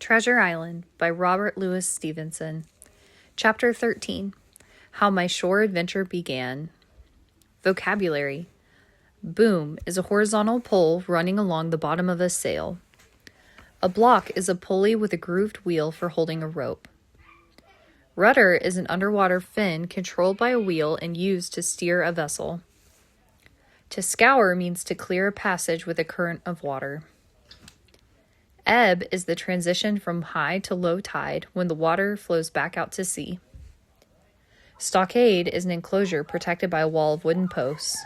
Treasure Island by Robert Louis Stevenson. Chapter 13. How My Shore Adventure Began. Vocabulary. Boom is a horizontal pole running along the bottom of a sail. A block is a pulley with a grooved wheel for holding a rope. Rudder is an underwater fin controlled by a wheel and used to steer a vessel. To scour means to clear a passage with a current of water. Ebb is the transition from high to low tide when the water flows back out to sea. Stockade is an enclosure protected by a wall of wooden posts.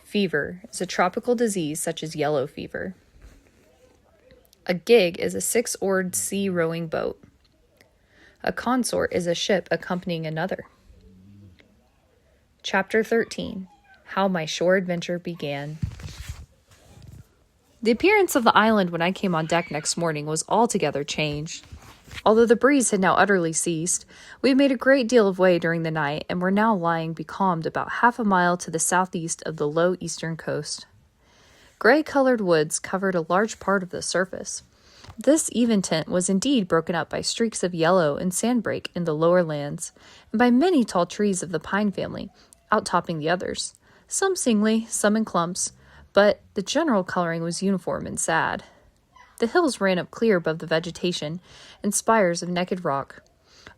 Fever is a tropical disease such as yellow fever. A gig is a 6-oared sea rowing boat. A consort is a ship accompanying another. Chapter 13. How My Shore Adventure Began. The appearance of the island when I came on deck next morning was altogether changed. Although the breeze had now utterly ceased, we had made a great deal of way during the night and were now lying becalmed about half a mile to the southeast of the low eastern coast. Gray-colored woods covered a large part of the surface. This even tint was indeed broken up by streaks of yellow and sandbrake in the lower lands, and by many tall trees of the pine family, outtopping the others, some singly, some in clumps, but the general coloring was uniform and sad. The hills ran up clear above the vegetation in spires of naked rock.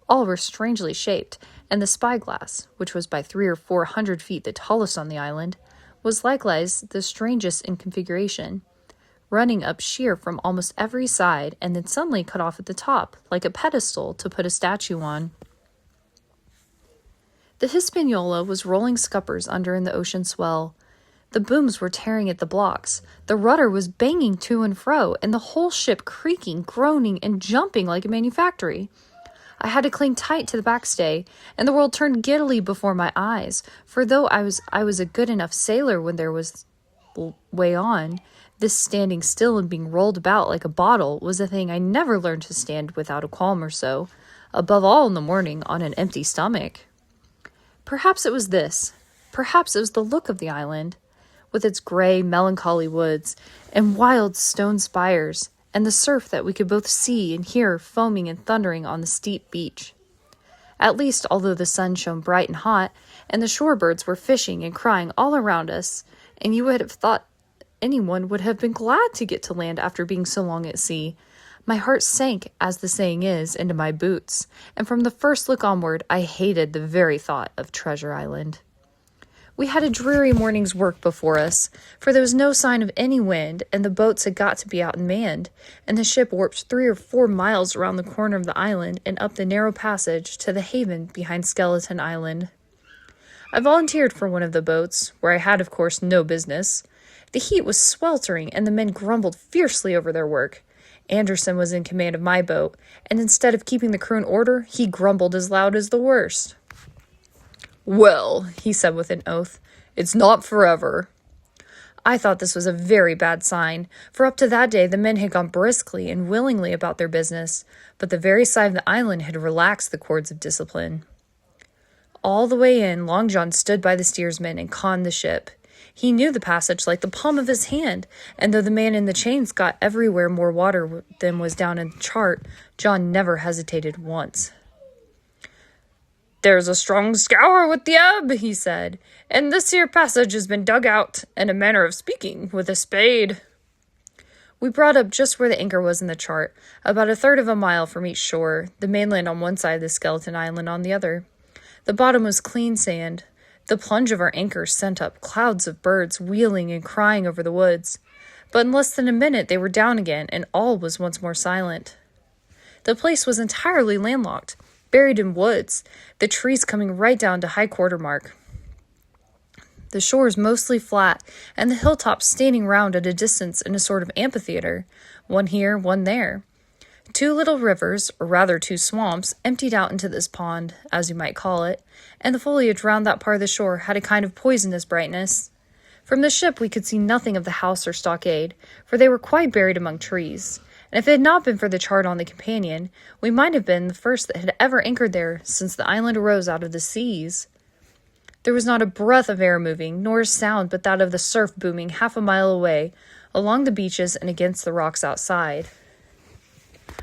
All were strangely shaped, and the spyglass, which was by 300 or 400 feet the tallest on the island, was likewise the strangest in configuration, running up sheer from almost every side and then suddenly cut off at the top, like a pedestal to put a statue on. The Hispaniola was rolling scuppers under in the ocean swell. The booms were tearing at the blocks, the rudder was banging to and fro, and the whole ship creaking, groaning, and jumping like a manufactory. I had to cling tight to the backstay, and the world turned giddily before my eyes, for though I was a good enough sailor when there was way on, this standing still and being rolled about like a bottle was a thing I never learned to stand without a qualm or so, above all in the morning on an empty stomach. Perhaps it was this. Perhaps it was the look of the island, with its gray, melancholy woods, and wild stone spires, and the surf that we could both see and hear foaming and thundering on the steep beach. At least, although the sun shone bright and hot, and the shore birds were fishing and crying all around us, and you would have thought anyone would have been glad to get to land after being so long at sea, my heart sank, as the saying is, into my boots, and from the first look onward I hated the very thought of Treasure Island. We had a dreary morning's work before us, for there was no sign of any wind, and the boats had got to be out and manned, and the ship warped 3 or 4 miles around the corner of the island and up the narrow passage to the haven behind Skeleton Island. I volunteered for one of the boats, where I had, of course, no business. The heat was sweltering, and the men grumbled fiercely over their work. Anderson was in command of my boat, and instead of keeping the crew in order, he grumbled as loud as the worst. "Well," he said with an oath, "it's not forever." I thought this was a very bad sign, for up to that day the men had gone briskly and willingly about their business, but the very sight of the island had relaxed the cords of discipline. All the way in, Long John stood by the steersman and conned the ship. He knew the passage like the palm of his hand, and though the man in the chains got everywhere more water than was down in the chart, John never hesitated once. "There's a strong scour with the ebb," he said, "and this here passage has been dug out, in a manner of speaking, with a spade." We brought up just where the anchor was in the chart, about 1/3 of a mile from each shore, the mainland on one side of the Skeleton Island on the other. The bottom was clean sand. The plunge of our anchor sent up clouds of birds wheeling and crying over the woods, but in less than a minute they were down again, and all was once more silent. The place was entirely landlocked, buried in woods, the trees coming right down to high quarter mark. The shores mostly flat, and the hilltops standing round at a distance in a sort of amphitheater, one here, one there. 2 little rivers, or rather 2 swamps, emptied out into this pond, as you might call it, and the foliage round that part of the shore had a kind of poisonous brightness. From the ship we could see nothing of the house or stockade, for they were quite buried among trees, and if it had not been for the chart on the companion, we might have been the first that had ever anchored there since the island arose out of the seas. There was not a breath of air moving, nor a sound but that of the surf booming half a mile away, along the beaches and against the rocks outside.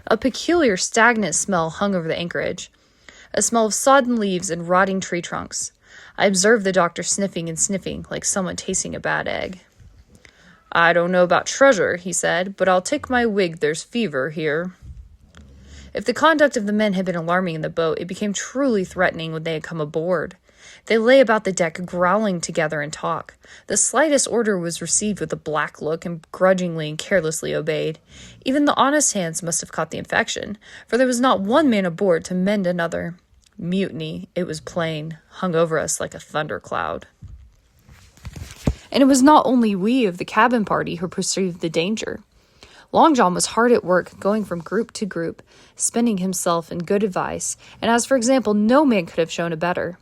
A peculiar stagnant smell hung over the anchorage, a smell of sodden leaves and rotting tree trunks. I observed the doctor sniffing and sniffing like someone tasting a bad egg. "I don't know about treasure," he said, "but I'll take my wig there's fever here." If the conduct of the men had been alarming in the boat, it became truly threatening when they had come aboard. They lay about the deck growling together in talk. The slightest order was received with a black look and grudgingly and carelessly obeyed. Even the honest hands must have caught the infection, for there was not one man aboard to mend another. Mutiny, it was plain, hung over us like a thundercloud. And it was not only we of the cabin party who perceived the danger. Long John was hard at work, going from group to group, spending himself in good advice, and as for example, no man could have shown a better.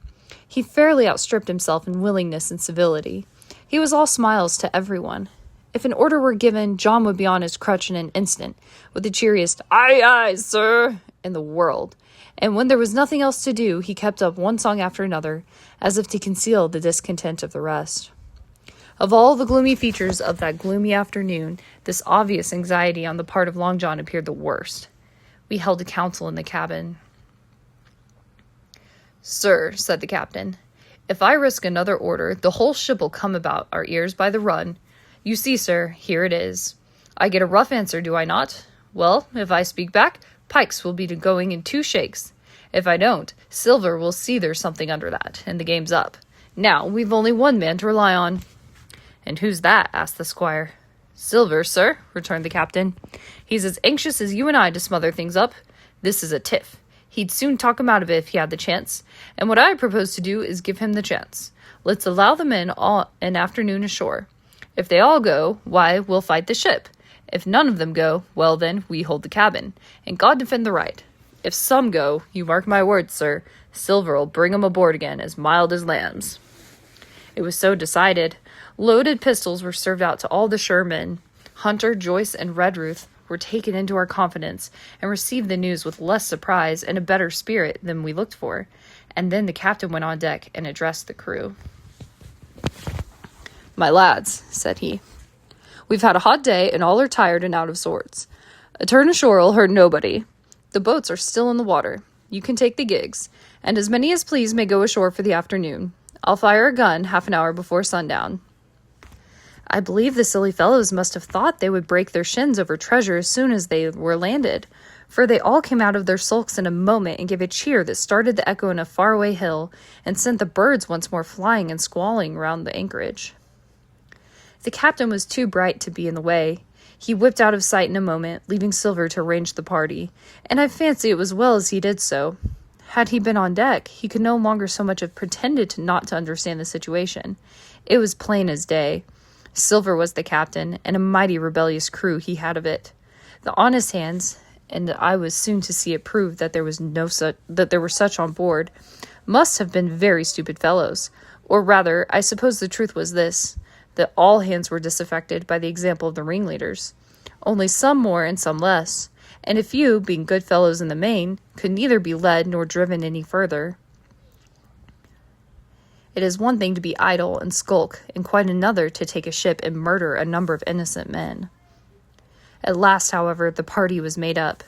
He fairly outstripped himself in willingness and civility. He was all smiles to everyone. If an order were given, John would be on his crutch in an instant, with the cheeriest "Aye, aye, sir," in the world. And when there was nothing else to do, he kept up one song after another, as if to conceal the discontent of the rest. Of all the gloomy features of that gloomy afternoon, this obvious anxiety on the part of Long John appeared the worst. We held a council in the cabin. "Sir," said the captain, "if I risk another order, the whole ship will come about our ears by the run. You see, sir, here it is. I get a rough answer, do I not? Well, if I speak back, Pikes will be going in 2 shakes. If I don't, Silver will see there's something under that, and the game's up. Now, we've only one man to rely on." "And who's that?" asked the squire. "Silver, sir," returned the captain. "He's as anxious as you and I to smother things up. This is a tiff. He'd soon talk him out of it if he had the chance. And what I propose to do is give him the chance. Let's allow the men all an afternoon ashore. If they all go, why, we'll fight the ship. If none of them go, well then, we hold the cabin. And God defend the right. If some go, you mark my words, sir, Silver'll bring 'em aboard again as mild as lambs." It was so decided. Loaded pistols were served out to all the shoremen. Hunter, Joyce, and Redruth were taken into our confidence and received the news with less surprise and a better spirit than we looked for. And then the captain went on deck and addressed the crew. "My lads," said he, "we've had a hot day and all are tired and out of sorts. A turn ashore'll hurt nobody. The boats are still in the water. You can take the gigs, and as many as please may go ashore for the afternoon. I'll fire a gun half an hour before sundown." I believe the silly fellows must have thought they would break their shins over treasure as soon as they were landed, for they all came out of their sulks in a moment and gave a cheer that started the echo in a faraway hill and sent the birds once more flying and squalling round the anchorage. The captain was too bright to be in the way. He whipped out of sight in a moment, leaving Silver to arrange the party, and I fancy it was well as he did so. Had he been on deck, he could no longer so much have pretended to not to understand the situation. It was plain as day. Silver was the captain, and a mighty rebellious crew he had of it. The honest hands, and I was soon to see it proved that there were such on board, must have been very stupid fellows. Or rather, I suppose the truth was this, that all hands were disaffected by the example of the ringleaders, only some more and some less, and a few, being good fellows in the main, could neither be led nor driven any further. It is one thing to be idle and skulk, and quite another to take a ship and murder a number of innocent men. At last, however, the party was made up.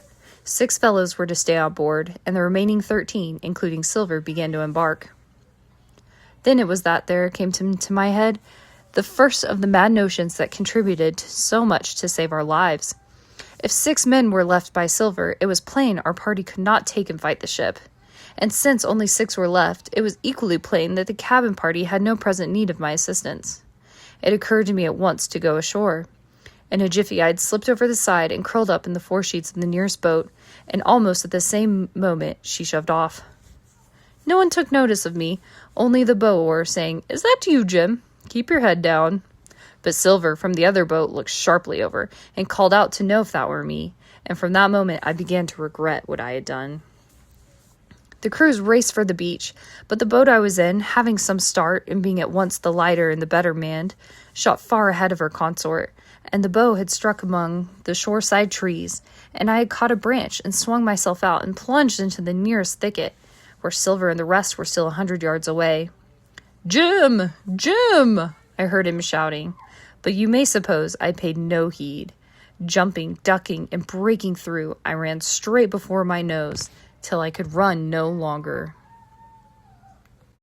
6 fellows were to stay on board, and the remaining 13, including Silver, began to embark. Then it was that there came to my head the first of the mad notions that contributed so much to save our lives. If 6 men were left by Silver, it was plain our party could not take and fight the ship. And since only 6 were left, it was equally plain that the cabin party had no present need of my assistance. It occurred to me at once to go ashore. In a jiffy I had slipped over the side and curled up in the foresheets of the nearest boat, and almost at the same moment she shoved off. No one took notice of me, only the bow-oar saying, "Is that you, Jim? Keep your head down." But Silver from the other boat looked sharply over, and called out to know if that were me, and from that moment I began to regret what I had done. The crews raced for the beach, but the boat I was in, having some start, and being at once the lighter and the better manned, shot far ahead of her consort, and the bow had struck among the shoreside trees, and I had caught a branch and swung myself out and plunged into the nearest thicket, where Silver and the rest were still 100 yards away. "Jim! Jim!" I heard him shouting, but you may suppose I paid no heed. Jumping, ducking, and breaking through, I ran straight before my nose till I could run no longer.